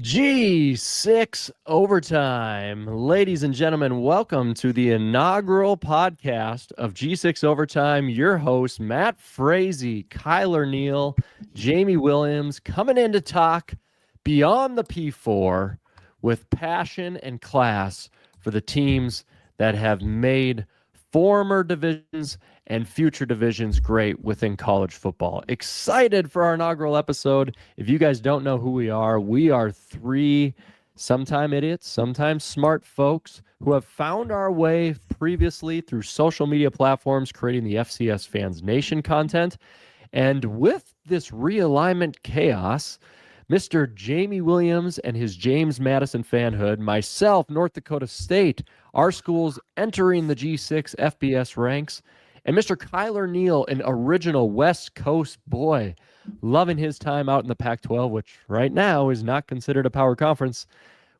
G6 Overtime. Ladies and gentlemen, welcome to the inaugural podcast of G6 Overtime. Your hosts, Matt Frazee, Kyler Neal, Jamie Williams, coming in to talk beyond the P4 with passion and class for the teams that have made former divisions and future divisions great within college football. Excited for our inaugural episode. If you guys don't know who we are three sometime idiots, sometimes smart folks who have found our way previously through social media platforms, creating the FCS Fans Nation content. And with this realignment chaos, Mr. Jamie Williams and his James Madison fanhood, myself, North Dakota State, our schools entering the G6 FBS ranks, and Mr. Kyler Neal, an original West Coast boy, loving his time out in the Pac-12, which right now is not considered a power conference.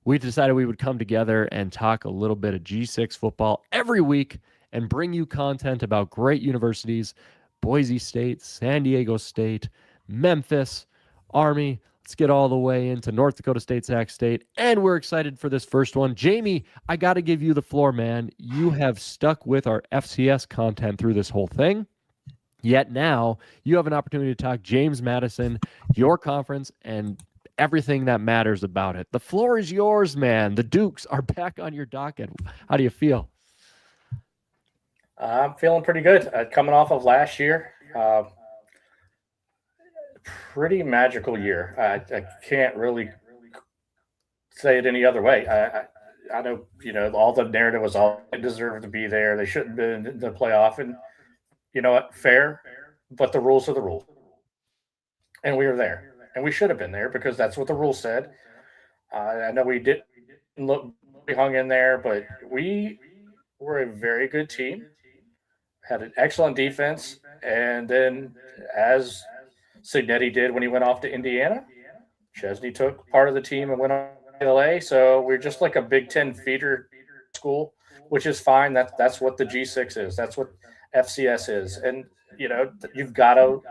We decided we would come together and talk a little bit of G6 football every week and bring you content about great universities, Boise State, San Diego State, Memphis, Army. Let's get all the way into North Dakota State, Sac State, and we're excited for this first one. Jamie, I got to give you the floor, man. You have stuck with our FCS content through this whole thing, yet now you have an opportunity to talk James Madison, your conference, and everything that matters about it. The floor is yours, man. The Dukes are back on your docket. How do you feel? I'm feeling pretty good. Coming off of last year. Pretty magical year. I can't really say it any other way. I know, all the narrative was all they deserved to be there. They shouldn't have been in the playoff. And you know what? Fair, but the rules are the rule. And we were there. And we should have been there because that's what the rule said. I know we didn't look, we hung in there, but we were a very good team, had an excellent defense. And then as Signetti did when he went off to Indiana, Chesney took part of the team and went on to LA. So we're just like a Big Ten feeder school, which is fine. That's what the G6 is. That's what FCS is. And, you've got to,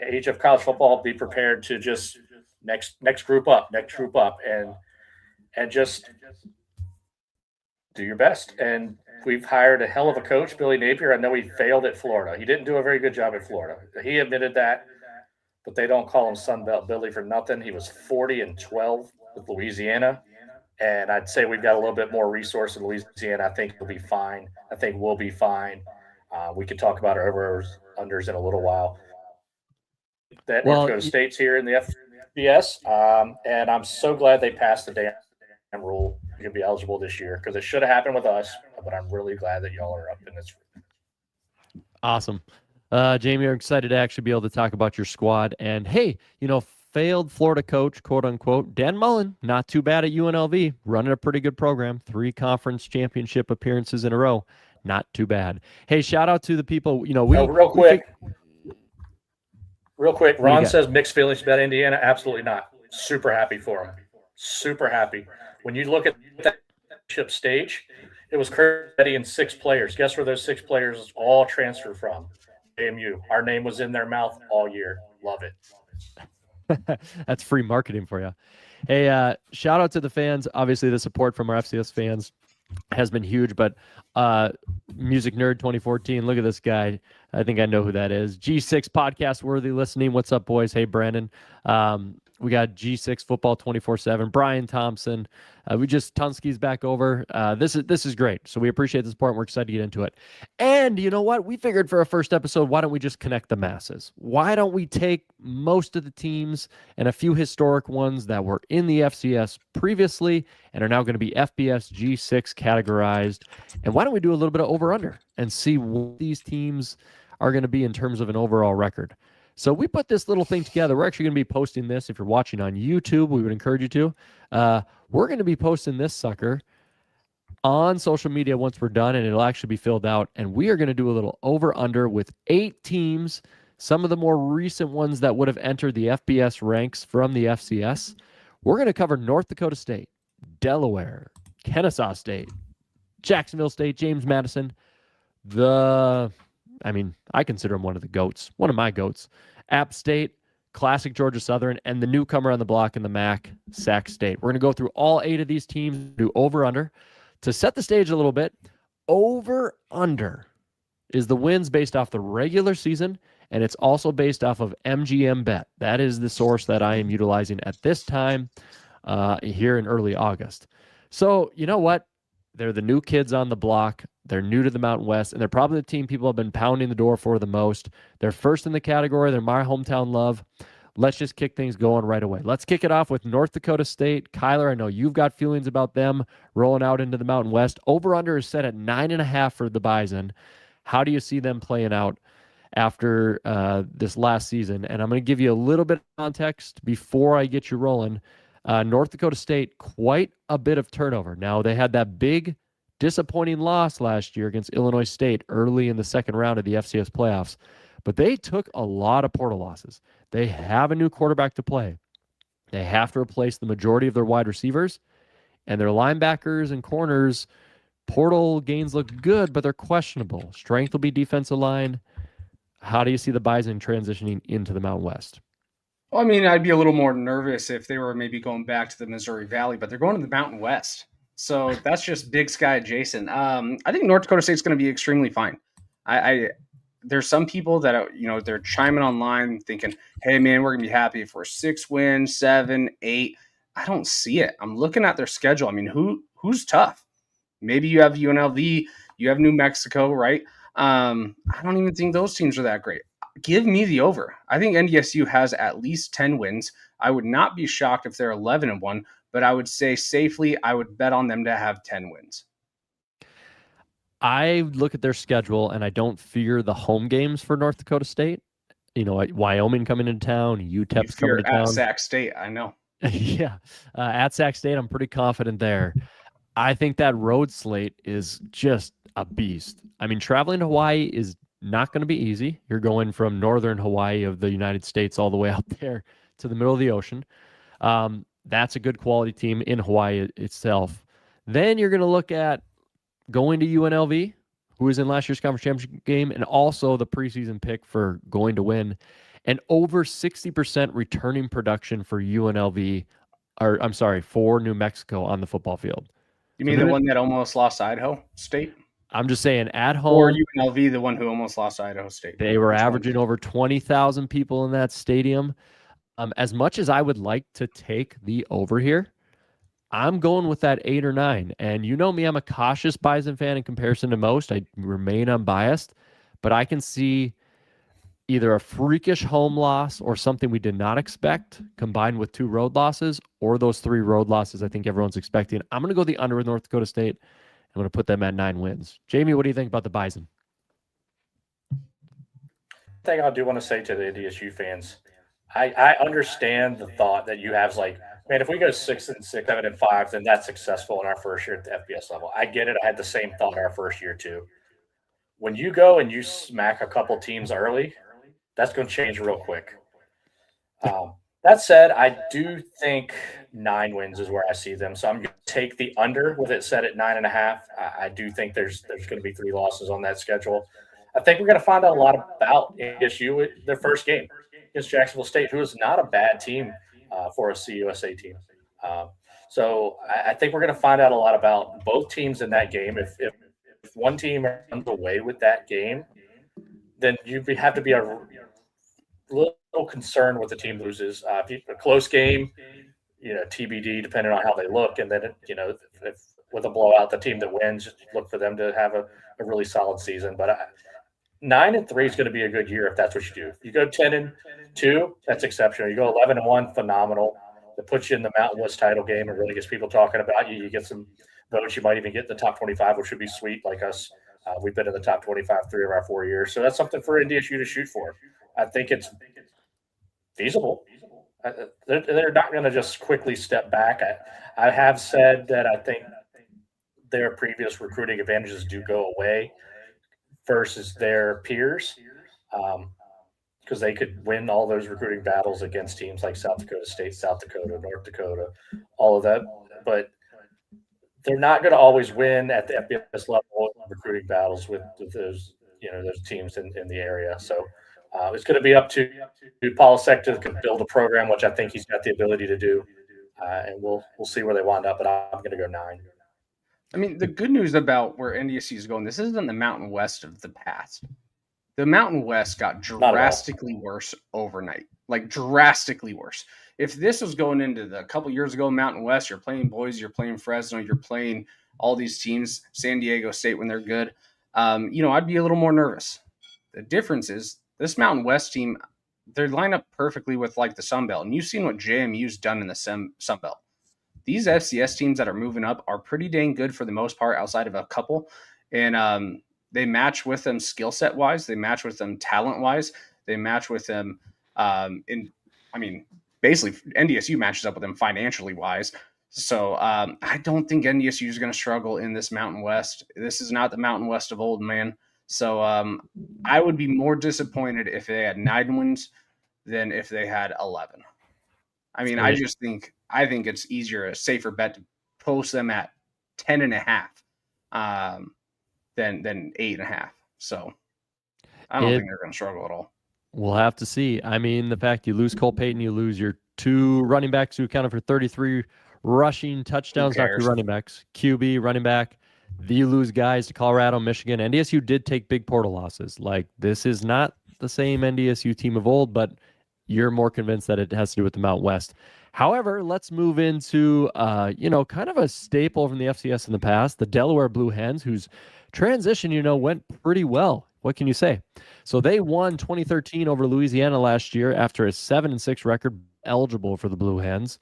age of college football, be prepared to just next group up, and just do your best. And we've hired a hell of a coach, Billy Napier. I know he failed at Florida. He didn't do a very good job at Florida. He admitted that, but they don't call him Sunbelt Billy for nothing. He was 40-12 with Louisiana, and I'd say we've got a little bit more resource in Louisiana. I think we'll be fine. We could talk about our overs, unders in a little while. That North Dakota State's here in the FBS, and I'm so glad they passed the damn rule. You can be eligible this year because it should have happened with us, but I'm really glad that y'all are up in this. Awesome. Jamie, we're excited to actually be able to talk about your squad. And hey, failed Florida coach, quote unquote, Dan Mullen, not too bad at UNLV, running a pretty good program, 3 conference championship appearances in a row. Not too bad. Hey, shout out to the people, Real quick, Ron says mixed feelings about Indiana. Absolutely not. Super happy for him. Super happy. When you look at that championship stage, it was Kirby and 6 players. Guess where those 6 players all transferred from? AMU. Our name was in their mouth all year. Love it. That's free marketing for you. Hey, shout out to the fans. Obviously, the support from our FCS fans has been huge, but Music Nerd 2014, look at this guy. I think I know who that is. G6 podcast worthy listening. What's up, boys? Hey, Brandon. We got G6 football 24/7. Brian Thompson. Tunski's back over. This is great. So we appreciate the support. And we're excited to get into it. And you know what? We figured for a first episode, why don't we just connect the masses? Why don't we take most of the teams and a few historic ones that were in the FCS previously and are now going to be FBS G6 categorized? And why don't we do a little bit of over-under and see what these teams are going to be in terms of an overall record? So we put this little thing together. We're actually going to be posting this. If you're watching on YouTube, we would encourage you to. We're going to be posting this sucker on social media once we're done, and it'll actually be filled out. And we are going to do a little over-under with 8 teams, some of the more recent ones that would have entered the FBS ranks from the FCS. We're going to cover North Dakota State, Delaware, Kennesaw State, Jacksonville State, James Madison, I consider him one of the GOATs, one of my GOATs. App State, Classic Georgia Southern, and the newcomer on the block in the MAC, Sac State. We're going to go through all 8 of these teams, do over-under. To set the stage a little bit, over-under is the wins based off the regular season, and it's also based off of MGM Bet. That is the source that I am utilizing at this time here in early August. So, you know what? They're the new kids on the block. They're new to the Mountain West, and they're probably the team people have been pounding the door for the most. They're first in the category. They're my hometown love. Let's just kick things going right away. Let's kick it off with North Dakota State. Kyler, I know you've got feelings about them rolling out into the Mountain West. Over-under is set at 9.5 for the Bison. How do you see them playing out after this last season? And I'm going to give you a little bit of context before I get you rolling. North Dakota State, quite a bit of turnover. Now, they had that big disappointing loss last year against Illinois State early in the second round of the FCS playoffs, but they took a lot of portal losses. They have a new quarterback to play. They have to replace the majority of their wide receivers, and their linebackers and corners, portal gains look good, but they're questionable. Strength will be defensive line. How do you see the Bison transitioning into the Mountain West? Well, I mean, I'd be a little more nervous if they were maybe going back to the Missouri Valley, but they're going to the Mountain West. So that's just Big Sky adjacent. I think North Dakota State's going to be extremely fine. There's some people that, they're chiming online thinking, hey, man, we're going to be happy if we're 6 wins, 7, 8. I don't see it. I'm looking at their schedule. I mean, who's tough? Maybe you have UNLV, you have New Mexico, right? I don't even think those teams are that great. Give me the over. I think NDSU has at least 10 wins. I would not be shocked if they're 11-1, but I would say safely I would bet on them to have 10 wins. I look at their schedule, and I don't fear the home games for North Dakota State. Wyoming coming into town, UTEP's coming to town. At Sac State, I know. Yeah, at Sac State, I'm pretty confident there. I think that road slate is just a beast. I mean, traveling to Hawaii is not going to be easy. You're going from northern Hawaii of the United States all the way out there to the middle of the ocean. That's a good quality team in Hawaii itself. Then you're going to look at going to UNLV, who was in last year's conference championship game, and also the preseason pick for going to win. And over 60% returning production for UNLV, for New Mexico on the football field. You mean the one that almost lost Idaho State? I'm just saying at home. Or UNLV, the one who almost lost Idaho State. They were averaging over 20,000 people in that stadium. As much as I would like to take the over here, I'm going with that 8 or 9. And you know me, I'm a cautious Bison fan in comparison to most. I remain unbiased, but I can see either a freakish home loss or something we did not expect combined with 2 road losses, or those 3 road losses I think everyone's expecting. I'm going to go the under with North Dakota State. I'm going to put them at 9 wins. Jamie, what do you think about the Bison? Thing I do want to say to the NDSU fans, I understand the thought that you have, like, man, if we go 6-6, 7-5, then that's successful in our first year at the FBS level. I get it. I had the same thought our first year too. When you go and you smack a couple teams early, that's going to change real quick. That said, I do think 9 wins is where I see them. So I'm going to take the under with it set at 9.5. I do think there's going to be 3 losses on that schedule. I think we're going to find out a lot about NDSU with their first game against Jacksonville State, who is not a bad team for a CUSA team. So I think we're going to find out a lot about both teams in that game. If one team runs away with that game, then you have to be a little concerned with the team loses. A close game, TBD, depending on how they look. And then, if with a blowout, the team that wins, just look for them to have a really solid season. But 9-3 is going to be a good year if that's what you do. If you go 10-2, that's exceptional. You go 11-1, phenomenal. That puts you in the Mountain West title game and really gets people talking about you. You get some votes. You might even get in the top 25, which would be sweet. Like us, we've been in the top 25 3 of our 4 years. So that's something for NDSU to shoot for. I think it's feasible. They're not going to just quickly step back. I have said that I think their previous recruiting advantages do go away versus their peers, because they could win all those recruiting battles against teams like South Dakota State, South Dakota, North Dakota, all of that. But they're not going to always win at the FBS level recruiting battles with those those teams in the area. So It's going to be up to Polasek to build a program, which I think he's got the ability to do. And we'll see where they wind up, but I'm going to go 9. I mean, the good news about where NDSU is going, this isn't the Mountain West of the past. The Mountain West got drastically worse overnight, like drastically worse. If this was going into the couple years ago, Mountain West, you're playing Boise, you're playing Fresno, you're playing all these teams, San Diego State when they're good, I'd be a little more nervous. The difference is this Mountain West team, they line up perfectly with like the Sun Belt. And you've seen what JMU's done in the Sun Belt. These FCS teams that are moving up are pretty dang good for the most part outside of a couple. And they match with them skill set wise. They match with them talent wise. They match with them basically NDSU matches up with them financially wise. So I don't think NDSU is going to struggle in this Mountain West. This is not the Mountain West of old, man. So I would be more disappointed if they had 9 wins than if they had 11. I mean, I think it's a safer bet to post them at 10.5 than 8.5. So I don't think they're going to struggle at all. We'll have to see. I mean, the fact you lose Cole Payton, you lose your 2 running backs who accounted for 33 rushing touchdowns, not 2 running backs, QB, running back. You lose guys to Colorado, Michigan. NDSU did take big portal losses. Like, this is not the same NDSU team of old, but you're more convinced that it has to do with the Mountain West. However, let's move into, kind of a staple from the FCS in the past, the Delaware Blue Hens, whose transition, went pretty well. What can you say? So they won 2013 over Louisiana last year after a 7-6 record, eligible for the Blue Hens.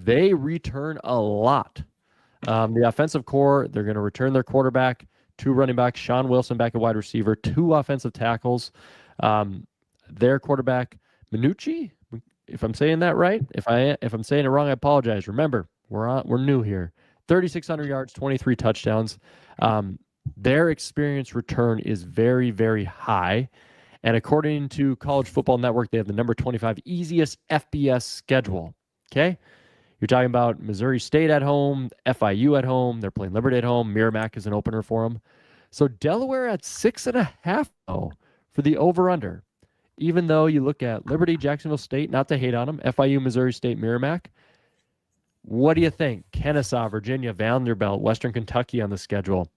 They return a lot. The offensive core, they're going to return their quarterback, 2 running backs, Sean Wilson back at wide receiver, 2 offensive tackles. Their quarterback, Minucci, if I'm saying that right. If I'm saying it wrong, I apologize. Remember, we're new here. 3,600 yards, 23 touchdowns. Their experience return is very, very high. And according to College Football Network, they have the number 25 easiest FBS schedule. Okay? You're talking about Missouri State at home, FIU at home. They're playing Liberty at home. Merrimack is an opener for them. So Delaware at 6.5, though, for the over-under. Even though you look at Liberty, Jacksonville State, not to hate on them, FIU, Missouri State, Merrimack. What do you think? Kennesaw, Virginia, Vanderbilt, Western Kentucky on the schedule.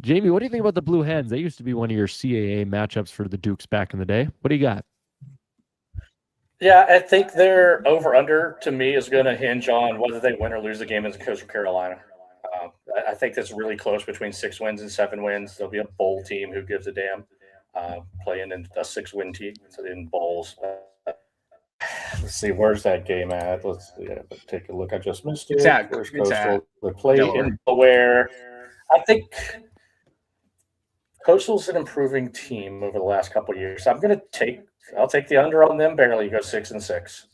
Jamie, what do you think about the Blue Hens? They used to be one of your CAA matchups for the Dukes back in the day. What do you got? Yeah, I think their over-under, to me, is going to hinge on whether they win or lose the game in Coastal Carolina. I think that's really close between 6 wins and 7 wins. There'll be a bowl team who gives a damn playing in a 6-win team in bowls. Let's see, where's that game at? Let's take a look. I just missed it. Where's Coastal? They play in Delaware. I think Coastal's an improving team over the last couple of years. I'll take the under on them barely. Go 6-6.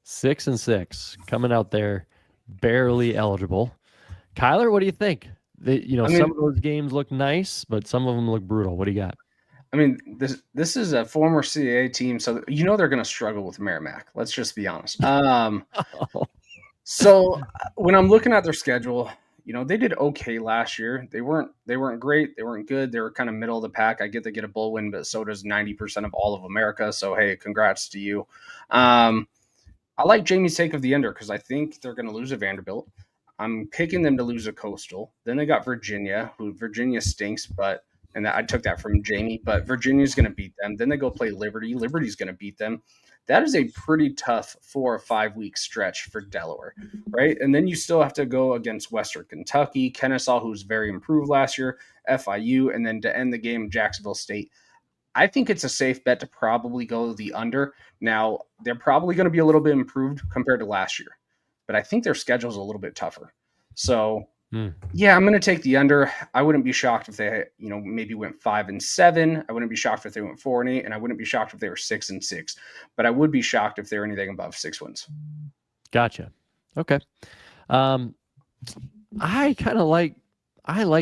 6-6 coming out there, barely eligible. Kyler, what do you think? Some of those games look nice, but some of them look brutal. What do you got? I mean, this is a former CAA team, so they're going to struggle with Merrimack. Let's just be honest. So when I'm looking at their schedule, they did okay last year. They weren't great. They weren't good. They were kind of middle of the pack. I get they get a bowl win, but so does 90% of all of America. So, hey, congrats to you. I like Jamie's take of the under because I think they're going to lose a Vanderbilt. I'm picking them to lose a Coastal. Then they got Virginia, who Virginia stinks, and I took that from Jamie, but Virginia's going to beat them. Then they go play Liberty. Liberty's going to beat them. That is a pretty tough 4 or 5 week stretch for Delaware, right? And then you still have to go against Western Kentucky, Kennesaw, who's very improved last year, FIU, and then to end the game, Jacksonville State. I think it's a safe bet to probably go the under. Now, they're probably going to be a little bit improved compared to last year, but I think their schedule is a little bit tougher. So, yeah, I'm going to take the under. I wouldn't be shocked if they, maybe went 5-7. I wouldn't be shocked if they went 4-8, and I wouldn't be shocked if they were 6-6. But I would be shocked if they were anything above 6 wins. Gotcha. Okay. I like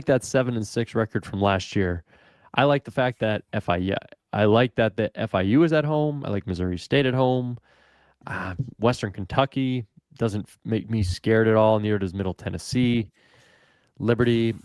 that 7-6 record from last year. I like the fact that I like that the FIU is at home. I like Missouri State at home. Western Kentucky doesn't make me scared at all. Neither does Middle Tennessee. Liberty,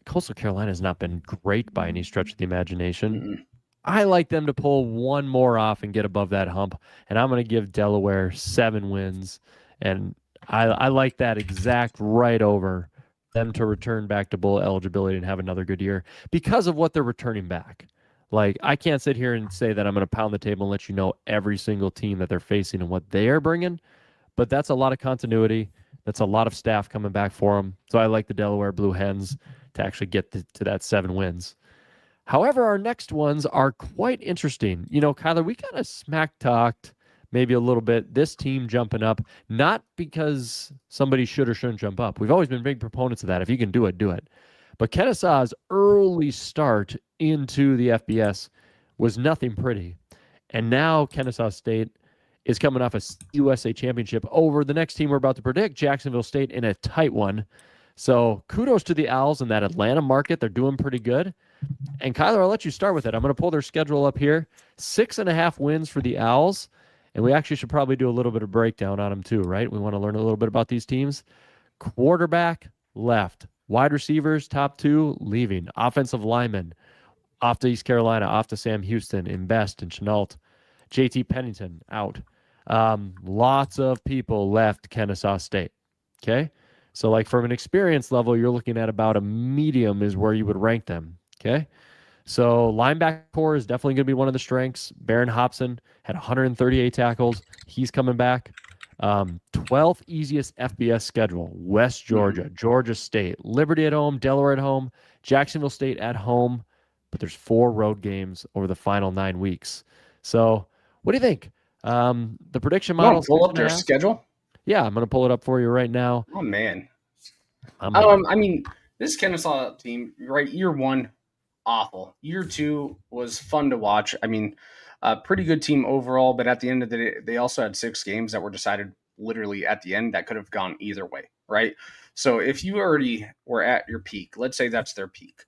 Coastal Carolina has not been great by any stretch of the imagination. I like them to pull one more off and get above that hump, and I'm going to give Delaware 7 wins, and I like that exact right over them to return back to bowl eligibility and have another good year because of what they're returning back. Like, I can't sit here and say that I'm going to pound the table and let you know every single team that they're facing and what they are bringing, but that's a lot of continuity. That's a lot of staff coming back for them. So I like the Delaware Blue Hens to actually get to that 7 wins. However, our next ones are quite interesting. You know, Kyler, we kind of smack talked maybe a little bit this team jumping up, not because somebody should or shouldn't jump up. We've always been big proponents of that. If you can do it, do it. But Kennesaw's early start into the FBS was nothing pretty. And now Kennesaw State is coming off a USA championship over the next team we're about to predict, Jacksonville State, in a tight one. So kudos to the Owls in that Atlanta market. They're doing pretty good. And Kyler, I'll let you start with it. I'm going to pull their schedule up here. 6.5 wins for the Owls. And we actually should probably do a little bit of breakdown on them too, right? We want to learn a little bit about these teams. Quarterback, left. Wide receivers, top 2, leaving. Offensive linemen, off to East Carolina, off to Sam Houston, in Best and Chenault. JT Pennington, out. Lots of people left Kennesaw State. Okay? So, like, from an experience level, you're looking at about a medium is where you would rank them. Okay? So, linebacker core is definitely going to be one of the strengths. Baron Hobson had 138 tackles. He's coming back. 12th easiest FBS schedule: West Georgia, Georgia State, Liberty at home, Delaware at home, Jacksonville State at home. But there's 4 road games over the final 9 weeks. So, what do you think? The prediction model. Pull up their schedule. Yeah, I'm going to pull it up for you right now. Oh man. I mean, this Kennesaw team, right? Year 1, awful. Year 2 was fun to watch. I mean, a pretty good team overall, but at the end of the day, they also had 6 games that were decided literally at the end that could have gone either way, right? So if you already were at your peak, let's say that's their peak.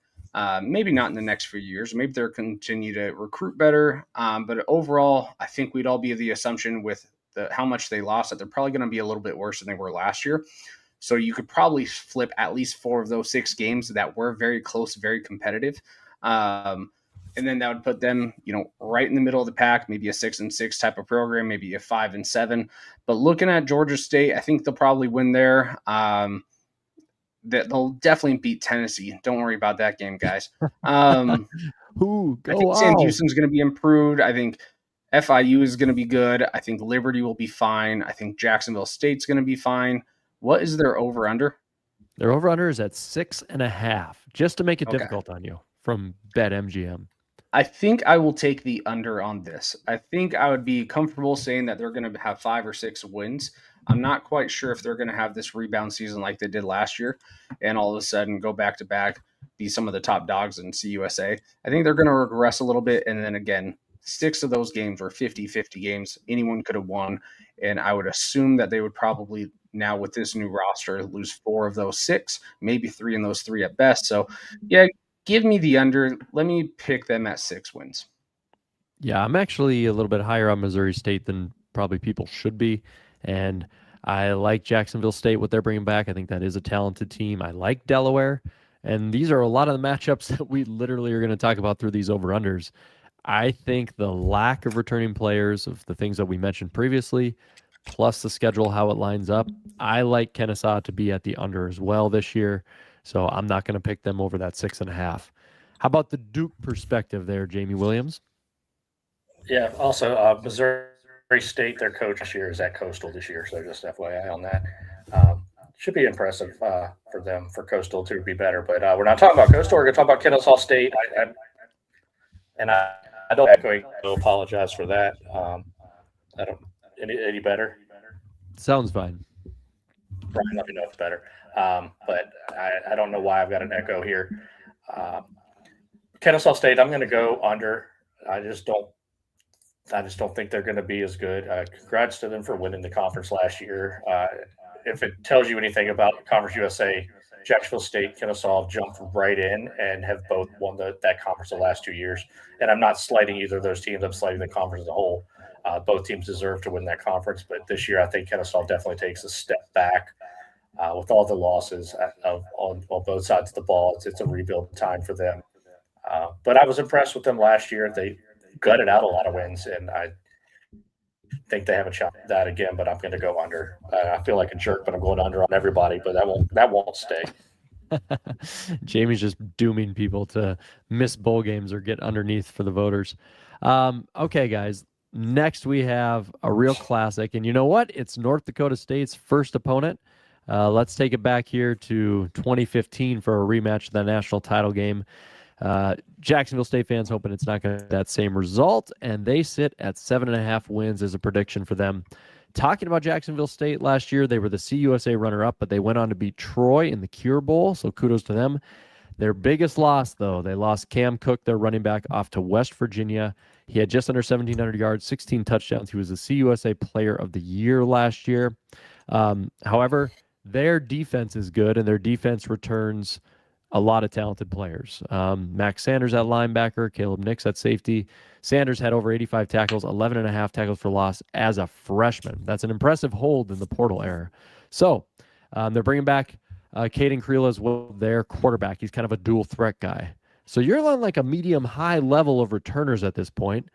Maybe not in the next few years. Maybe they'll continue to recruit better. But overall, I think we'd all be of the assumption with how much they lost that they're probably going to be a little bit worse than they were last year. So you could probably flip at least 4 of those 6 games that were very close, very competitive. And then that would put them, right in the middle of the pack, maybe a 6-6 type of program, maybe a 5-7. But looking at Georgia State, I think they'll probably win there. That they'll definitely beat Tennessee. Don't worry about that game, guys. I think Sam Houston's going to be improved. I think FIU is going to be good. I think Liberty will be fine. I think Jacksonville State's going to be fine. What is their over-under? Their over-under is at 6.5, just to make it difficult on you from BetMGM. I think I will take the under on this. I think I would be comfortable saying that they're going to have 5 or 6 wins. I'm not quite sure if they're going to have this rebound season like they did last year and all of a sudden go back-to-back, be some of the top dogs in CUSA. I think they're going to regress a little bit, and then again, 6 of those games were 50-50 games. Anyone could have won, and I would assume that they would probably now with this new roster lose 4 of those 6, maybe 3 in those 3 at best. So, yeah, give me the under. Let me pick them at 6 wins. Yeah, I'm actually a little bit higher on Missouri State than probably people should be. And I like Jacksonville State, what they're bringing back. I think that is a talented team. I like Delaware. And these are a lot of the matchups that we literally are going to talk about through these over-unders. I think the lack of returning players of the things that we mentioned previously, plus the schedule, how it lines up, I like Kennesaw to be at the under as well this year. So I'm not going to pick them over that 6.5. How about the Duke perspective there, Jamie Williams? Yeah, also Missouri State, their coach this year is at Coastal this year, so just FYI on that. Should be impressive for them, for Coastal to be better. But we're not talking about Coastal. We're going to talk about Kennesaw State. I don't apologize for that. I don't any better. Sounds fine. Brian, let me know if it's better. But I don't know why I've got an echo here. Kennesaw State, I'm going to go under. I just don't think they're going to be as good. Congrats to them for winning the conference last year. If it tells you anything about Conference USA, Jacksonville State, Kennesaw jumped right in and have both won that conference the last 2 years. And I'm not slighting either of those teams. I'm slighting the conference as a whole. Both teams deserve to win that conference. But this year, I think Kennesaw definitely takes a step back with all the losses on both sides of the ball. It's a rebuild time for them. But I was impressed with them last year. They gutted out a lot of wins, and I think they have a shot at that again. But I'm going to go under. I feel like a jerk, but I'm going under on everybody. But that won't stay. Jamie's just dooming people to miss bowl games or get underneath for the voters. Okay, guys. Next, we have a real classic. And you know what? It's North Dakota State's first opponent. Let's take it back here to 2015 for a rematch of the national title game. Jacksonville State fans hoping it's not going to be that same result, and they sit at 7.5 wins as a prediction for them. Talking about Jacksonville State last year, they were the CUSA runner-up, but they went on to beat Troy in the Cure Bowl, so kudos to them. Their biggest loss, though, they lost Cam Cook, their running back, off to West Virginia. He had just under 1,700 yards, 16 touchdowns. He was the CUSA Player of the Year last year. However, their defense is good, and their defense returns a lot of talented players. Max Sanders at linebacker, Caleb Nix at safety. Sanders had over 85 tackles, 11.5 tackles for loss as a freshman. That's an impressive hold in the portal era. So they're bringing back Caden Creel as well, their quarterback. He's kind of a dual threat guy. So you're on like a medium-high level of returners at this point.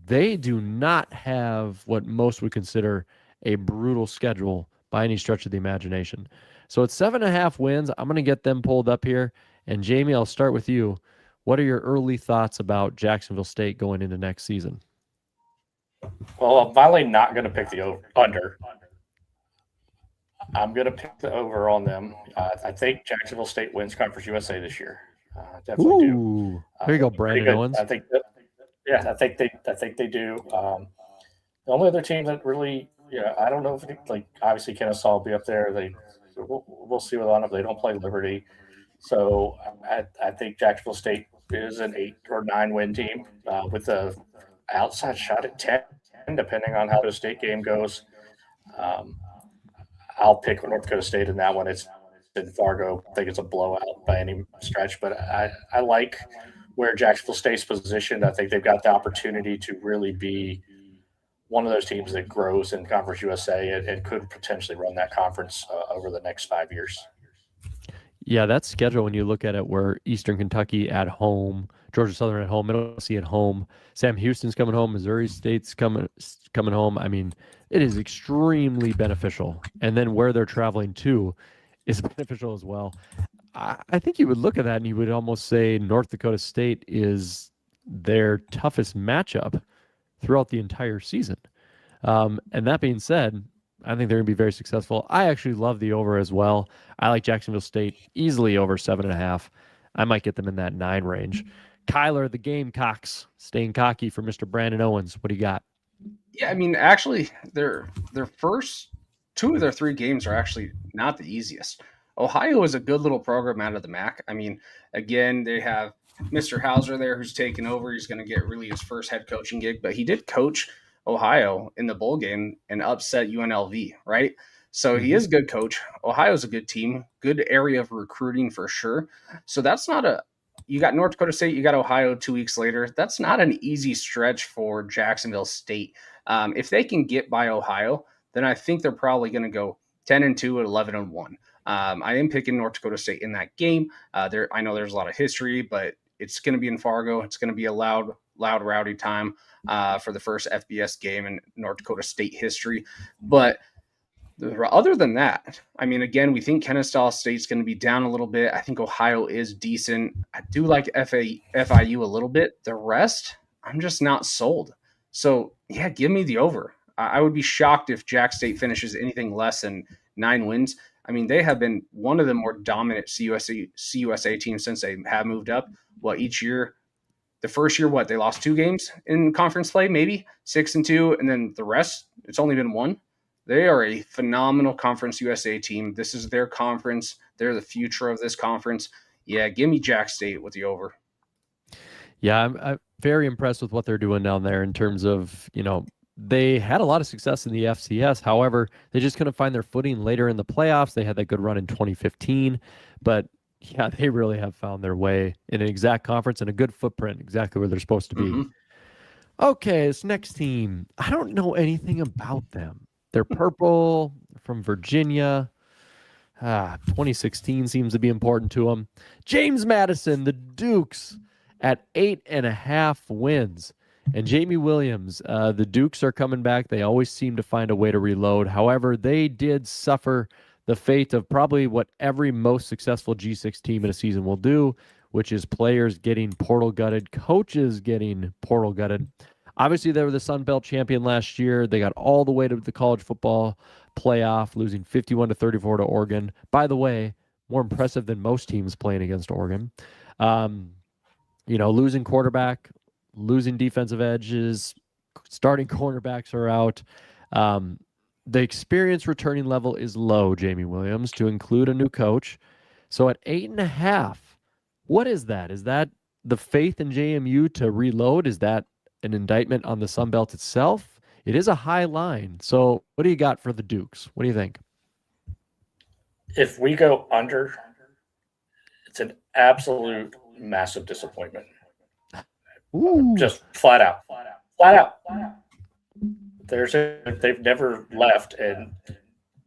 They do not have what most would consider a brutal schedule by any stretch of the imagination. So it's 7.5 wins. I'm going to get them pulled up here. And Jamie, I'll start with you. What are your early thoughts about Jacksonville State going into next season? Well, I'm finally not going to pick the under. I'm going to pick the over on them. I think Jacksonville State wins Conference USA this year. Definitely do. There you go, Brandon Owens. I think they do. The only other team that really, I don't know if obviously Kennesaw will be up there. We'll see what on if they don't play Liberty. So I think Jacksonville State is an 8 or 9 win team with a outside shot at 10, depending on how the state game goes. I'll pick North Dakota State in that one. It's in Fargo. I think it's a blowout by any stretch, but I like where Jacksonville State's positioned. I think they've got the opportunity to really be one of those teams that grows in Conference USA and could potentially run that conference over the next 5 years. Yeah, that schedule, when you look at it, where Eastern Kentucky at home, Georgia Southern at home, Middle Tennessee at home, Sam Houston's coming home, Missouri State's coming home. I mean, it is extremely beneficial. And then where they're traveling to is beneficial as well. I think you would look at that and you would almost say North Dakota State is their toughest matchup throughout the entire season. And that being said, I think they're going to be very successful. I actually love the over as well. I like Jacksonville State easily over 7.5. I might get them in that 9 range. Kyler, the Gamecocks, staying cocky for Mr. Brandon Owens. What do you got? Yeah, I mean, actually, their first 2 of their 3 games are actually not the easiest. Ohio is a good little program out of the MAC. I mean, again, they have Mr. Hauser there who's taken over. He's going to get really his first head coaching gig, but he did coach Ohio in the bowl game and upset UNLV, right? So he is a good coach. Ohio's a good team, good area of recruiting for sure. So that's not you got North Dakota State, you got Ohio 2 weeks later. That's not an easy stretch for Jacksonville State. If they can get by Ohio, then I think they're probably going to go 10-2 at 11-1. I am picking North Dakota State in that game. I know there's a lot of history, but it's going to be in Fargo. It's going to be a loud, rowdy time for the first FBS game in North Dakota State history. But other than that, I mean, again, we think Kennesaw State's going to be down a little bit. I think Ohio is decent. I do like FIU a little bit. The rest, I'm just not sold. So, yeah, give me the over. I would be shocked if Jack State finishes anything less than 9 wins. I mean, they have been one of the more dominant CUSA teams since they have moved up. Well, each year, the first year, they lost 2 games in conference play, maybe 6-2, and then the rest, it's only been 1. They are a phenomenal Conference USA team. This is their conference. They're the future of this conference. Yeah, give me Jack State with the over. Yeah, I'm very impressed with what they're doing down there in terms of, they had a lot of success in the FCS. However, they just couldn't find their footing later in the playoffs. They had that good run in 2015. But, yeah, they really have found their way in an exact conference and a good footprint, exactly where they're supposed to be. Mm-hmm. Okay, this next team, I don't know anything about them. They're purple, from Virginia. 2016 seems to be important to them. James Madison, the Dukes, at 8.5 wins. And Jamie Williams, the Dukes are coming back. They always seem to find a way to reload. However, they did suffer the fate of probably what every most successful G6 team in a season will do, which is players getting portal gutted, coaches getting portal gutted. Obviously, they were the Sun Belt champion last year. They got all the way to the college football playoff, losing 51-34 to Oregon. By the way, more impressive than most teams playing against Oregon. Losing quarterback, losing defensive edges, starting cornerbacks are out. The experience returning level is low, Jamie Williams, to include a new coach. So at 8.5, what is that? Is that the faith in JMU to reload? Is that an indictment on the Sun Belt itself? It is a high line. So what do you got for the Dukes? What do you think? If we go under, it's an absolute massive disappointment. Ooh. Just flat out. They've never left, and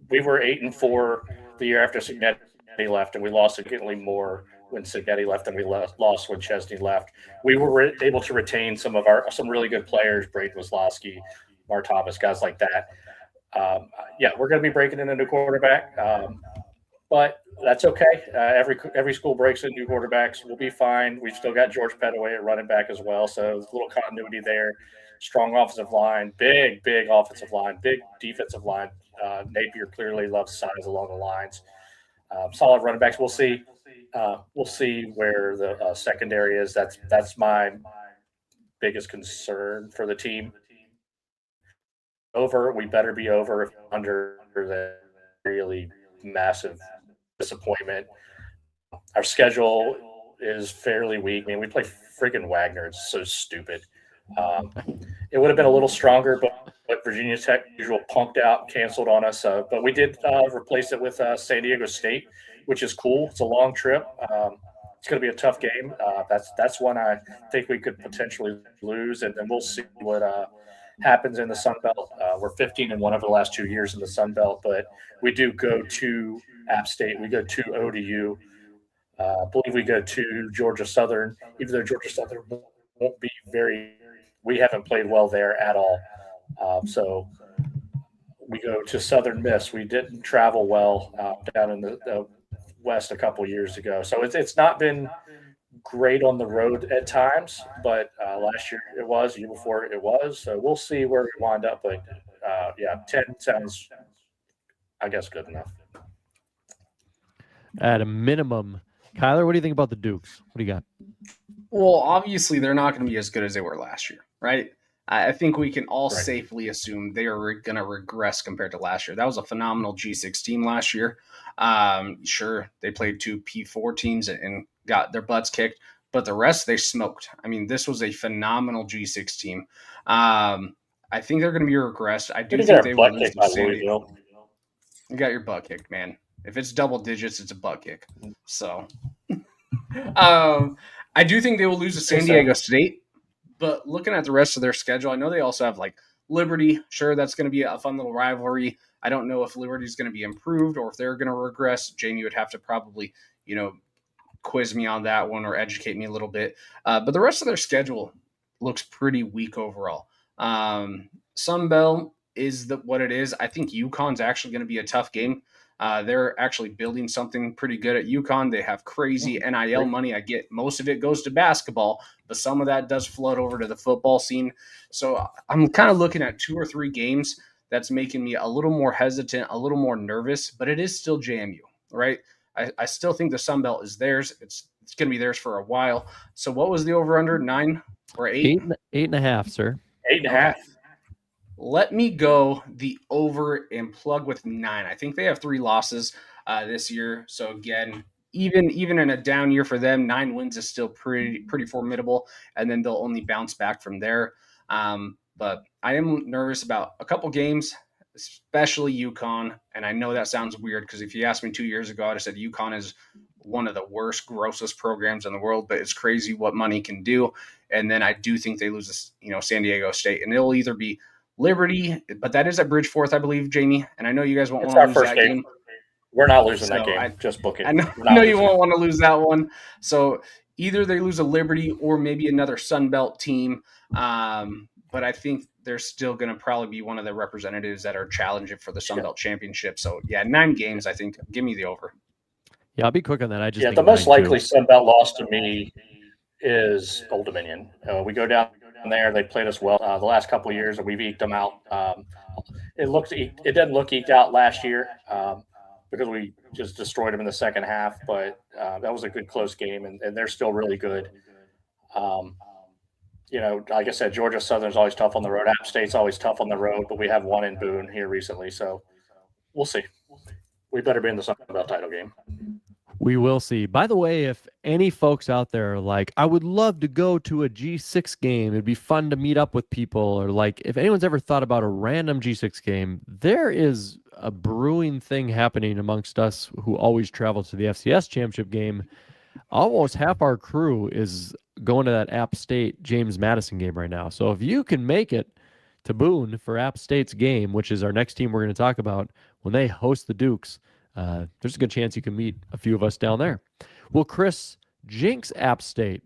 we were 8-4 the year after Signetti left, and we lost significantly more when Signetti left than we lost when Chesney left. We were able to retain some really good players, Braden Wisłowski, Mar Thomas, guys like that. We're going to be breaking in a new quarterback, but that's okay. Every school breaks in new quarterbacks. We'll be fine. We've still got George Pettaway at running back as well, so there's a little continuity there. Strong offensive line, big offensive line, big defensive line. Napier clearly loves size along the lines. Solid running backs. We'll see. We'll see where the secondary is. That's my biggest concern for the team. Over, we better be over. If under, the really massive disappointment. Our schedule is fairly weak. I mean, we play freaking Wagner. It's so stupid. It would have been a little stronger, but Virginia Tech usual punked out, canceled on us. But we did replace it with San Diego State, which is cool. It's a long trip. It's going to be a tough game. That's one I think we could potentially lose, and then we'll see what happens in the Sun Belt. We're 15-1 over the last 2 years in the Sun Belt, but we do go to App State. We go to ODU. I believe we go to Georgia Southern, even though Georgia Southern won't be we haven't played well there at all. So we go to Southern Miss. We didn't travel well down in the West a couple years ago. So it's not been great on the road at times, but last year it was, the year before it was. So we'll see where we wind up. But 10 sounds, I guess, good enough. At a minimum. Kyler, what do you think about the Dukes? What do you got? Well, obviously they're not going to be as good as they were last year, right? I think we can all safely assume they are going to regress compared to last year. That was a phenomenal G6 team last year. Sure, they played 2 P4 teams and got their butts kicked, but the rest they smoked. I mean, this was a phenomenal G6 team. I think they're going to be regressed. I do think they will lose to San Diego. You got your butt kicked, man. If it's double digits, it's a butt kick. So, I do think they will lose to San Diego State. But looking at the rest of their schedule, I know they also have like Liberty. Sure, that's going to be a fun little rivalry. I don't know if Liberty is going to be improved or if they're going to regress. Jamie would have to probably, quiz me on that one or educate me a little bit. But the rest of their schedule looks pretty weak overall. Sun Belt is what it is. I think UConn's actually going to be a tough game. They're actually building something pretty good at UConn. They have crazy NIL money. I get most of it goes to basketball, but some of that does float over to the football scene. So I'm kind of looking at 2 or 3 games that's making me a little more hesitant, a little more nervous, but it is still JMU, right? I still think the Sun Belt is theirs. It's going to be theirs for a while. So what was the over-under, 9 or 8? 8.5, sir. 8.5. Okay. Let me go the over and plug with 9. I think they have 3 losses this year. So again, even in a down year for them, 9 wins is still pretty formidable. And then they'll only bounce back from there. But I am nervous about a couple games, especially UConn. And I know that sounds weird because if you asked me 2 years ago, I'd have said UConn is one of the worst, grossest programs in the world. But it's crazy what money can do. And then I do think they lose, San Diego State, and it'll either be Liberty, but that is at Bridgeforth, I believe, Jamie. And I know you guys won't want to lose that game. We're not losing that So game. Just book it. I know you won't want to lose that one. So either they lose a Liberty or maybe another Sun Belt team. But I think they're still going to probably be one of the representatives that are challenging for the Sun Belt Championship. So, 9 games, I think. Give me the over. Yeah, I'll be quick on that. I just think the most likely Sun Belt loss to me is Old Dominion. We go down there. They played us well the last couple of years, and we've eked them out. It didn't look eked out last year because we just destroyed them in the second half. But that was a good close game, and they're still really good. Like I said, Georgia Southern's always tough on the road. App State's always tough on the road, but we have one in Boone here recently, so we'll see. We better be in the Sun Belt title game. We will see. By the way, if any folks out there are like, I would love to go to a G6 game, it'd be fun to meet up with people, or like if anyone's ever thought about a random G6 game, there is a brewing thing happening amongst us who always travel to the FCS championship game. Almost half our crew is going to that App State James Madison game right now. So if you can make it to Boone for App State's game, which is our next team we're going to talk about, when they host the Dukes, there's a good chance you can meet a few of us down there. Will Chris jinx App State?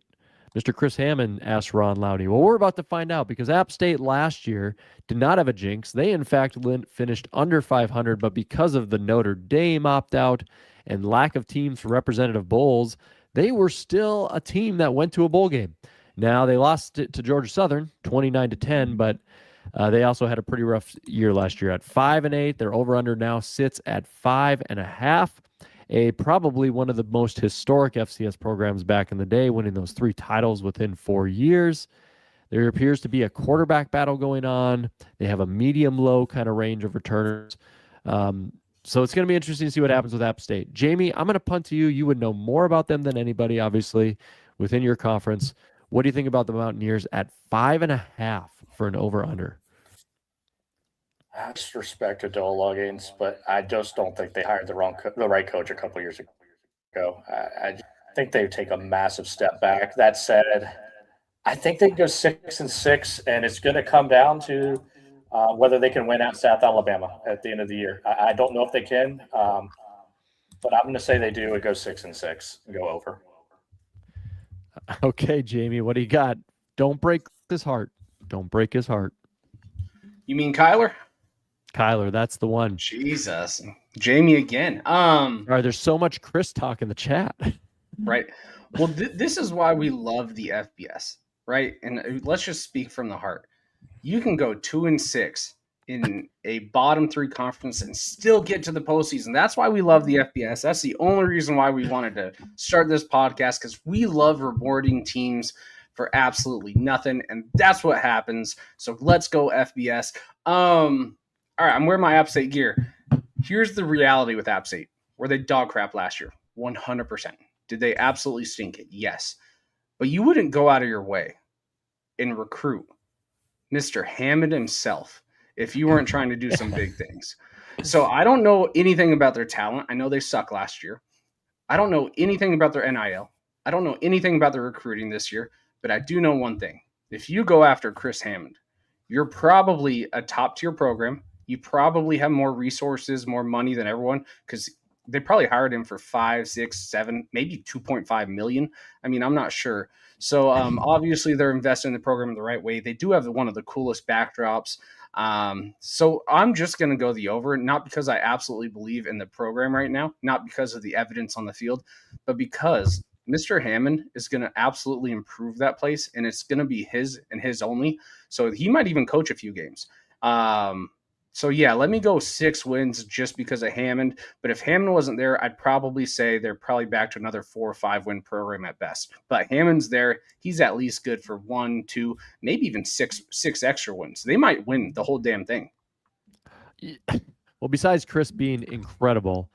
Mr. Chris Hammond asked Ron Lowney. Well, we're about to find out because App State last year did not have a jinx. They, in fact, finished under 500, but because of the Notre Dame opt-out and lack of teams for representative bowls, they were still a team that went to a bowl game. Now, they lost it to Georgia Southern, 29-10, but they also had a pretty rough year last year at 5-8. Their over-under now sits at 5.5. Probably one of the most historic FCS programs back in the day, winning those 3 titles within 4 years. There appears to be a quarterback battle going on. They have a medium-low kind of range of returners. So it's going to be interesting to see what happens with App State. Jamie, I'm going to punt to you. You would know more about them than anybody, obviously, within your conference. What do you think about the Mountaineers at 5.5 for an over-under? I just respect to Dole Luggins, but I just don't think they hired the right coach a couple years ago. I think they take a massive step back. That said, I think they go 6-6, and it's going to come down to whether they can win at South Alabama at the end of the year. I don't know if they can, but I'm going to say they do. It goes 6-6 and go over. Okay, Jamie, what do you got? Don't break his heart. Don't break his heart. You mean Kyler? Kyler, that's the one. Jesus. Jamie again. All right, there's so much Chris talk in the chat. Right. Well, this is why we love the FBS, right? And let's just speak from the heart. You can go 2-6 in a bottom 3 conference and still get to the postseason. That's why we love the FBS. That's the only reason why we wanted to start this podcast, because we love rewarding teams for absolutely nothing, and that's what happens. So let's go FBS. All right, I'm wearing my App State gear. Here's the reality with App State. Were they dog crap last year? 100%. Did they absolutely stink it? Yes. But you wouldn't go out of your way and recruit Mr. Hammond himself if you weren't trying to do some big things. So I don't know anything about their talent. I know they suck last year. I don't know anything about their NIL. I don't know anything about their recruiting this year, but I do know one thing. If you go after Chris Hammond, you're probably a top-tier program. You probably have more resources, more money than everyone, because they probably hired him for 5, 6, 7, maybe 2.5 million. I mean, I'm not sure. So obviously they're investing in the program in the right way. They do have one of the coolest backdrops. So I'm just going to go the over, not because I absolutely believe in the program right now, not because of the evidence on the field, but because Mr. Hammond is going to absolutely improve that place, and it's going to be his and his only. So he might even coach a few games. So yeah, let me go 6 wins just because of Hammond. But if Hammond wasn't there, I'd probably say they're probably back to another 4 or 5 win program at best. But Hammond's there. He's at least good for 1, 2, maybe even six extra wins. They might win the whole damn thing. Well, besides Chris being incredible,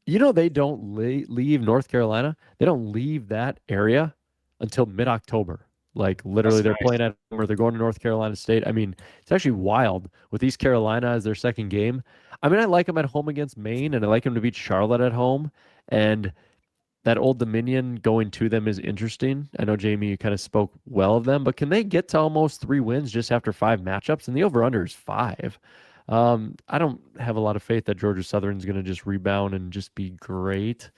they don't leave North Carolina. They don't leave that area until mid-October. Like literally they're playing at home or they're going to North Carolina State. I mean, it's actually wild with East Carolina as their second game. I mean, I like them at home against Maine, and I like them to beat Charlotte at home. And that Old Dominion going to them is interesting. I know, Jamie, you kind of spoke well of them, but can they get to almost 3 wins just after 5 matchups? And the over-under is 5. I don't have a lot of faith that Georgia Southern's going to just rebound and just be great.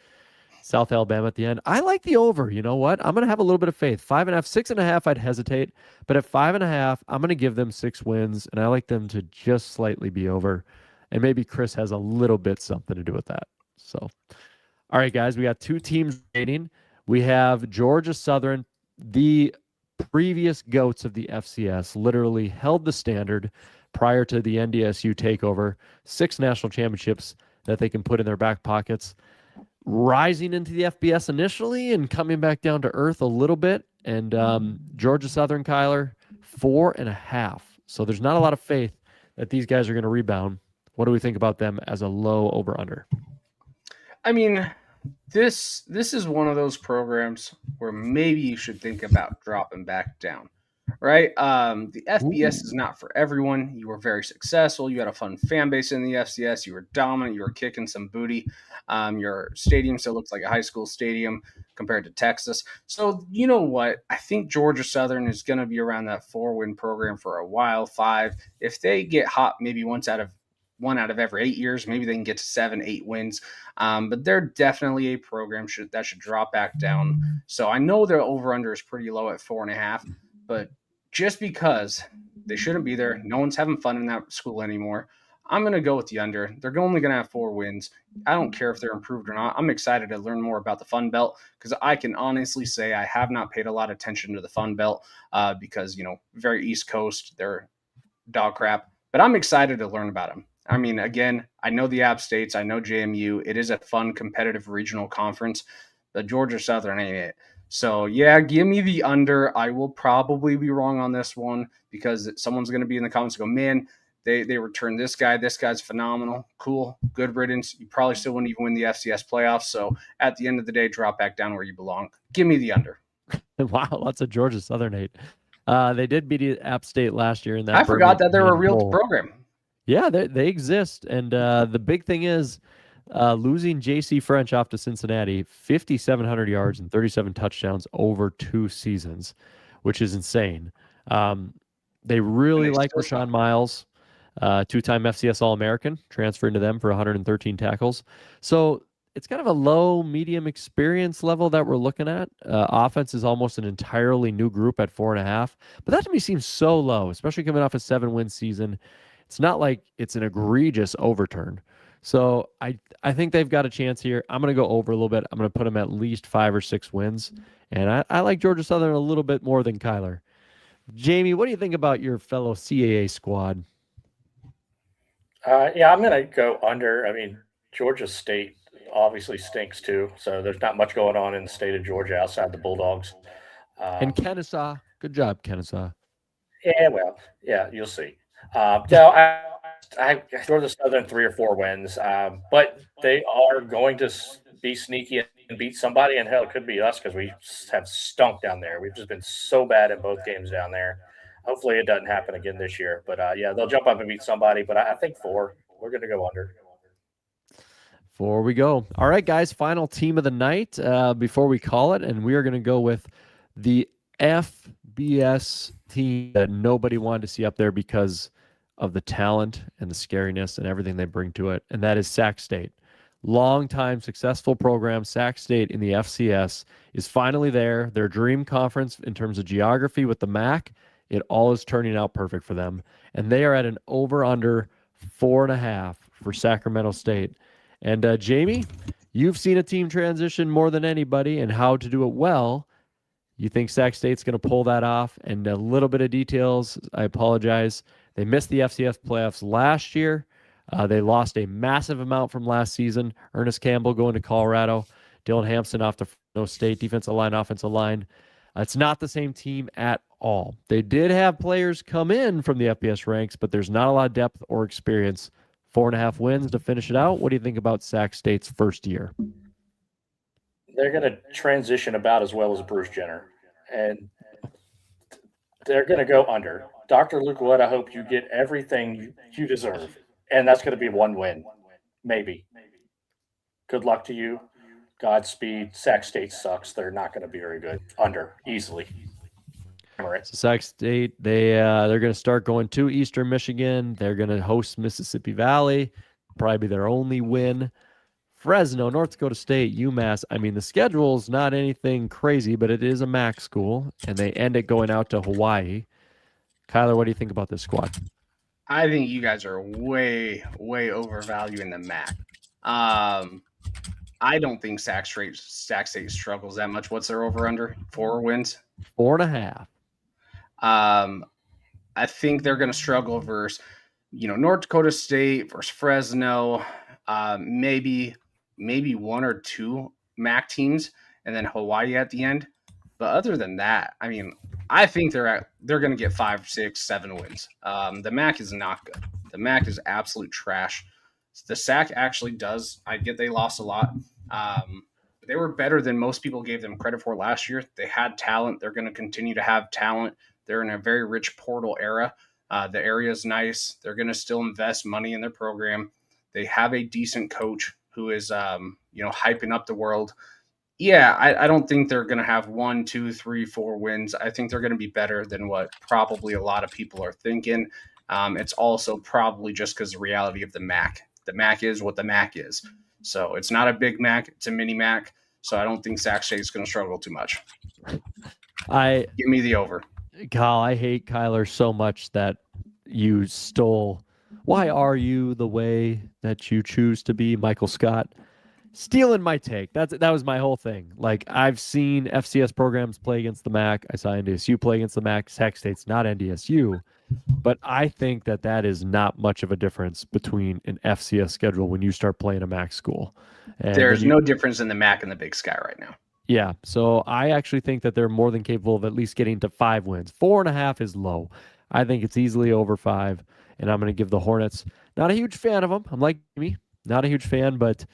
South Alabama at the end. I like the over. You know what? I'm going to have a little bit of faith. 5.5, 6.5, I'd hesitate. But at 5.5, I'm going to give them 6 wins, and I like them to just slightly be over. And maybe Chris has a little bit something to do with that. So, all right, guys, we got 2 teams rating. We have Georgia Southern, the previous GOATs of the FCS, literally held the standard prior to the NDSU takeover. 6 national championships that they can put in their back pockets. Rising into the FBS initially and coming back down to earth a little bit. And Georgia Southern, Kyler, 4.5. So there's not a lot of faith that these guys are going to rebound. What do we think about them as a low over-under? I mean, this is one of those programs where maybe you should think about dropping back down, right? The FBS is not for everyone. You were very successful. You had a fun fan base in the FCS. You were dominant. You were kicking some booty. Your stadium still looks like a high school stadium compared to Texas. So you know what? I think Georgia Southern is going to be around that 4-win program for a while. 5. If they get hot, maybe one out of every 8 years, maybe they can get to 7, 8 wins. But they're definitely a program that should drop back down. So I know their over-under is pretty low at 4.5, but just because they shouldn't be there, no one's having fun in that school anymore, I'm going to go with the under. They're only going to have 4 wins. I don't care if they're improved or not. I'm excited to learn more about the Fun Belt because I can honestly say I have not paid a lot of attention to the Fun Belt because, very East Coast, they're dog crap. But I'm excited to learn about them. I mean, again, I know the App States. I know JMU. It is a fun, competitive regional conference. The Georgia Southern ain't it. So, yeah, give me the under. I will probably be wrong on this one because someone's going to be in the comments and go, man, they returned this guy. This guy's phenomenal. Cool. Good riddance. You probably still wouldn't even win the FCS playoffs. So, at the end of the day, drop back down where you belong. Give me the under. Wow, lots of Georgia Southern hate. They did beat App State last year in that. I forgot that they're a real program. Yeah, they exist. And the big thing is losing J.C. French off to Cincinnati, 5,700 yards and 37 touchdowns over 2 seasons, which is insane. They really like Rashawn Miles, 2-time FCS All-American, transferring to them for 113 tackles. So it's kind of a low, medium experience level that we're looking at. Offense is almost an entirely new group at 4.5. But that to me seems so low, especially coming off a 7-win season. It's not like it's an egregious overturn. So I think they've got a chance here. I'm going to go over a little bit. I'm going to put them at least 5 or 6 wins. And I like Georgia Southern a little bit more than Kyler. Jamie, what do you think about your fellow CAA squad? Yeah, I'm going to go under. I mean, Georgia State obviously stinks too. So there's not much going on in the state of Georgia outside the Bulldogs. And Kennesaw. Good job, Kennesaw. Yeah, well, yeah, you'll see. No, I Georgia Southern 3 or 4 wins, but they are going to be sneaky and beat somebody, and hell, it could be us because we have stunk down there. We've just been so bad in both games down there. Hopefully it doesn't happen again this year. But, yeah, they'll jump up and beat somebody, but I think 4. We're going to go under. 4 we go. All right, guys, final team of the night before we call it, and we are going to go with the FBS team that nobody wanted to see up there because of the talent and the scariness and everything they bring to it, and that is Sac State. Long-time successful program, Sac State in the FCS, is finally there. Their dream conference in terms of geography with the MAC, it all is turning out perfect for them, and they are at an over-under 4.5 for Sacramento State. And Jamie, you've seen a team transition more than anybody and how to do it well. You think Sac State's going to pull that off? And a little bit of details, I apologize. They missed the FCS playoffs last year. They lost a massive amount from last season. Ernest Campbell going to Colorado. Dylan Hampson off to Sacramento State, defensive line, offensive line. It's not the same team at all. They did have players come in from the FBS ranks, but there's not a lot of depth or experience. 4.5 wins to finish it out. What do you think about Sac State's first year? They're going to transition about as well as Bruce Jenner, and they're going to go under. Dr. Luke Wood, I hope you get everything you deserve, and that's going to be 1 win, maybe. Good luck to you. Godspeed. Sac State sucks. They're not going to be very good. Under, easily. So Sac State, they're going to start going to Eastern Michigan. They're going to host Mississippi Valley, probably be their only win. Fresno, North Dakota State, UMass. I mean, the schedule's not anything crazy, but it is a MAC school, and they end it going out to Hawaii. Kyler, what do you think about this squad? I think you guys are way, way overvaluing the MAC. I don't think Sac State struggles that much. What's their over-under? 4 wins? 4.5. I think they're going to struggle versus, North Dakota State versus Fresno, maybe 1 or 2 MAC teams, and then Hawaii at the end. But other than that, I mean, I think they're going to get 5, 6, 7 wins. The MAC is not good. The MAC is absolute trash. The SAC actually does. I get they lost a lot. They were better than most people gave them credit for last year. They had talent. They're going to continue to have talent. They're in a very rich portal era. The area is nice. They're going to still invest money in their program. They have a decent coach who is, hyping up the world. Yeah, I don't think they're going to have 1, 2, 3, 4 wins. I think they're going to be better than what probably a lot of people are thinking. It's also probably just because the reality of the MAC. The MAC is what the MAC is. So it's not a big MAC. It's a mini MAC. So I don't think Sac State is going to struggle too much. Give me the over. Kyle, I hate Kyler so much that you stole. Why are you the way that you choose to be, Michael Scott? Stealing my take. That was my whole thing. Like, I've seen FCS programs play against the MAC. I saw NDSU play against the MAC. Sac State's not NDSU. But I think that is not much of a difference between an FCS schedule when you start playing a MAC school. And there's no difference in the MAC and the Big Sky right now. Yeah, so I actually think that they're more than capable of at least getting to 5 wins. 4.5 is low. I think it's easily over 5, and I'm going to give the Hornets. Not a huge fan of them. I'm like me, not a huge fan, but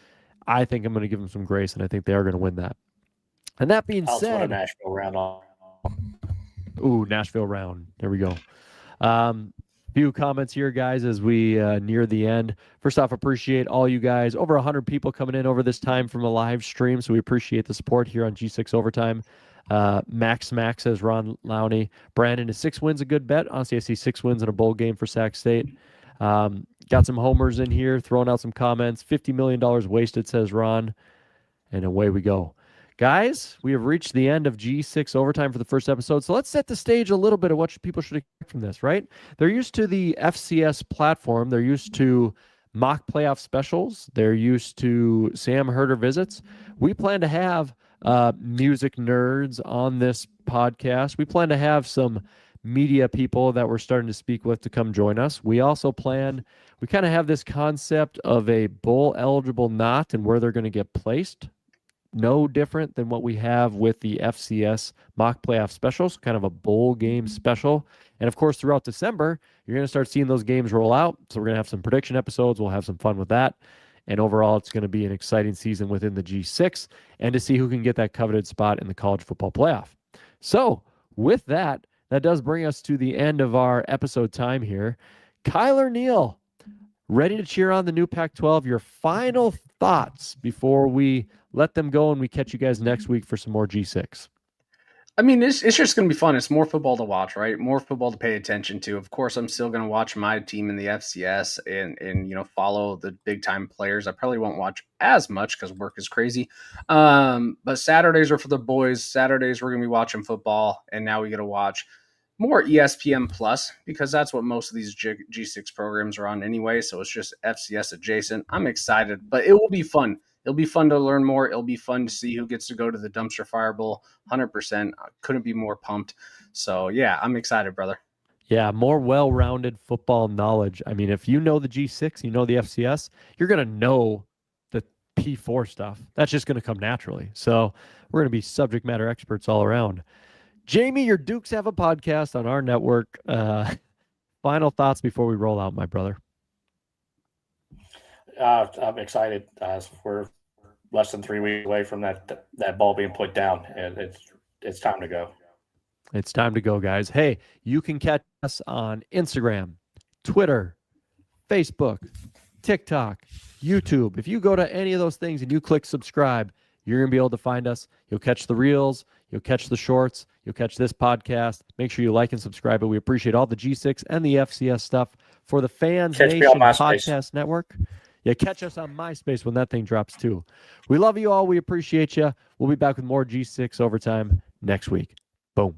I think I'm going to give them some grace, and I think they are going to win that. And that being said, Nashville round on. Ooh, Nashville round. There we go. Few comments here, guys, as we near the end. First off, appreciate all you guys. Over 100 people coming in over this time from a live stream, so we appreciate the support here on G6 Overtime. Max says Ron Lowney. Brandon, is 6 wins a good bet? Honestly, I see 6 wins in a bowl game for Sac State. Got some homers in here, throwing out some comments. $50 million wasted, says Ron. And away we go. Guys, we have reached the end of G6 Overtime for the first episode, so let's set the stage a little bit of what people should expect from this, right? They're used to the FCS platform. They're used to mock playoff specials. They're used to Sam Herder visits. We plan to have music nerds on this podcast. We plan to have some media people that we're starting to speak with to come join us. We also kind of have this concept of a bowl-eligible knot and where they're going to get placed. No different than what we have with the FCS mock playoff specials, kind of a bowl game special. And of course, throughout December, you're going to start seeing those games roll out. So we're going to have some prediction episodes. We'll have some fun with that. And overall, it's going to be an exciting season within the G6 and to see who can get that coveted spot in the college football playoff. So with that, that does bring us to the end of our episode time here. Kyler Neal, ready to cheer on the new Pac-12. Your final thoughts before we let them go and we catch you guys next week for some more G6. I mean, it's just going to be fun. It's more football to watch, right? More football to pay attention to. Of course, I'm still going to watch my team in the FCS and follow the big time players. I probably won't watch as much because work is crazy. But Saturdays are for the boys. Saturdays we're going to be watching football, and now we get to watch more ESPN Plus because that's what most of these G6 programs are on anyway. So it's just FCS adjacent. I'm excited, but it will be fun. It'll be fun to learn more. It'll be fun to see who gets to go to the Dumpster Fire Bowl. 100%. I couldn't be more pumped. So, yeah, I'm excited, brother. Yeah, more well-rounded football knowledge. I mean, if you know the G6, you know the FCS, you're going to know the P4 stuff. That's just going to come naturally. So we're going to be subject matter experts all around. Jamie, your Dukes have a podcast on our network. Final thoughts before we roll out, my brother. I'm excited. We're less than 3 weeks away from that ball being put down, and it's time to go. It's time to go, guys. Hey, you can catch us on Instagram, Twitter, Facebook, TikTok, YouTube. If you go to any of those things and you click subscribe, you're going to be able to find us. You'll catch the reels. You'll catch the shorts. You'll catch this podcast. Make sure you like and subscribe. But we appreciate all the G6 and the FCS stuff for the Fans Catch me Nation on MySpace. Podcast Network. Yeah, catch us on MySpace when that thing drops too. We love you all. We appreciate you. We'll be back with more G6 Overtime next week. Boom.